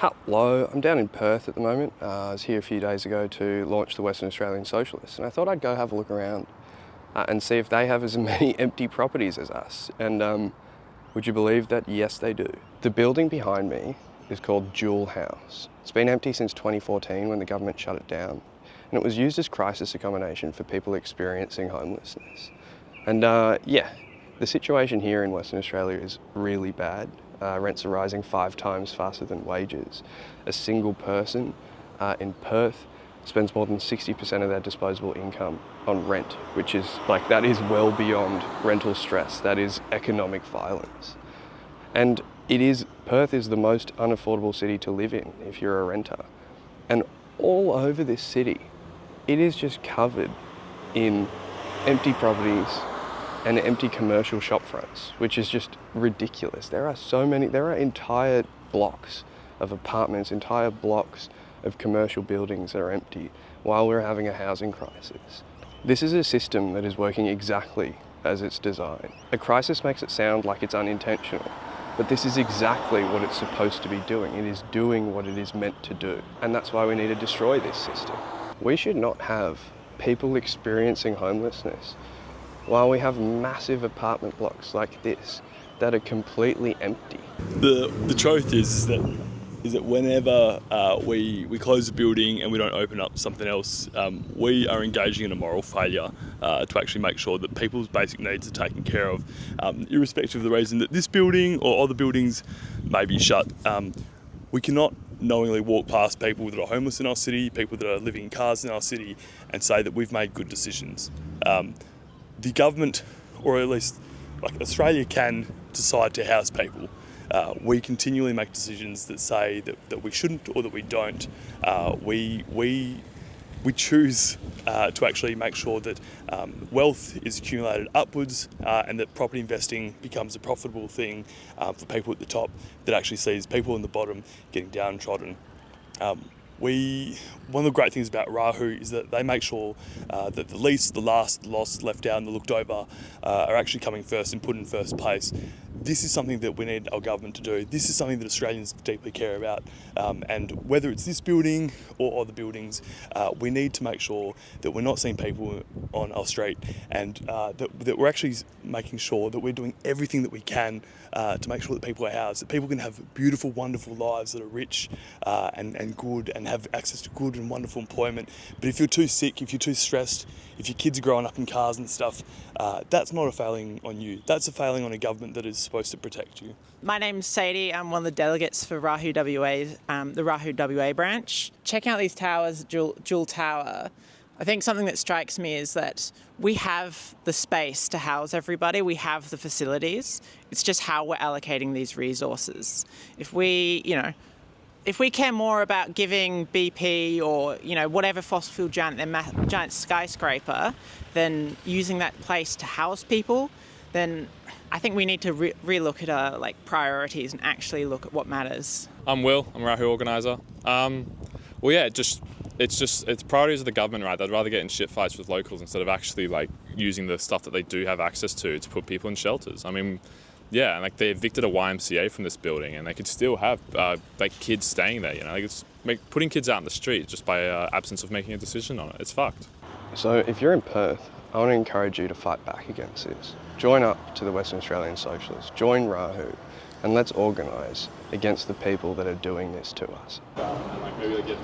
Hello, I'm down in Perth at the moment. I was here a few days ago to launch the Western Australian Socialists, and I thought I'd go have a look around and see if they have as many empty properties as us. And would you believe that? Yes, they do. The building behind me is called Jewell House. It's been empty since 2014 when the government shut it down, and it was used as crisis accommodation for people experiencing homelessness. And yeah, the situation here in Western Australia is really bad. Rents are rising 5 times faster than wages. A single person in Perth spends more than 60% of their disposable income on rent, which is that is well beyond rental stress. That is economic violence. And Perth is the most unaffordable city to live in if you're a renter. And all over this city, it is just covered in empty properties and empty commercial shop fronts, which is just ridiculous. There are entire blocks of apartments, entire blocks of commercial buildings that are empty while we're having a housing crisis. This is a system that is working exactly as it's designed. A crisis makes it sound like it's unintentional, but this is exactly what it's supposed to be doing. It is doing what it is meant to do, and that's why we need to destroy this system. We should not have people experiencing homelessness while we have massive apartment blocks like this that are completely empty. The truth is that whenever we close a building and we don't open up something else, we are engaging in a moral failure to actually make sure that people's basic needs are taken care of, irrespective of the reason that this building or other buildings may be shut. We cannot knowingly walk past people that are homeless in our city, people that are living in cars in our city, and say that we've made good decisions. The government, or at least Australia, can decide to house people. We continually make decisions that say that we shouldn't or that we don't. We choose to actually make sure that wealth is accumulated upwards and that property investing becomes a profitable thing for people at the top that actually sees people in the bottom getting downtrodden. One of the great things about Rahu is that they make sure that the least, the last, the lost, left out and the looked over are actually coming first and put in first place. This is something that we need our government to do. This is something that Australians deeply care about. And whether it's this building or other buildings, we need to make sure that we're not seeing people on our street and that we're actually making sure that we're doing everything that we can to make sure that people are housed, that people can have beautiful, wonderful lives that are rich and good and have access to good and wonderful employment. But if you're too sick, if you're too stressed, if your kids are growing up in cars and stuff, that's not a failing on you. That's a failing on a government that is supposed to protect you. My name's Sadie. I'm one of the delegates for Rahu WA, the Rahu WA branch. Checking out these towers, Jewell Tower, I think something that strikes me is that we have the space to house everybody. We have the facilities. It's just how we're allocating these resources. If we care more about giving BP or whatever fossil fuel giant skyscraper than using that place to house people, then I think we need to relook at our priorities and actually look at what matters. I'm Will. I'm a Rahu organiser. It's priorities of the government, right? They'd rather get in shit fights with locals instead of actually using the stuff that they do have access to put people in shelters. I mean, yeah, and they evicted a YMCA from this building, and they could still have kids staying there. It's putting kids out in the street just by absence of making a decision on it. It's fucked. So if you're in Perth, I want to encourage you to fight back against this. Join up to the Western Australian Socialists, join Rahu, and let's organise against the people that are doing this to us. Maybe they get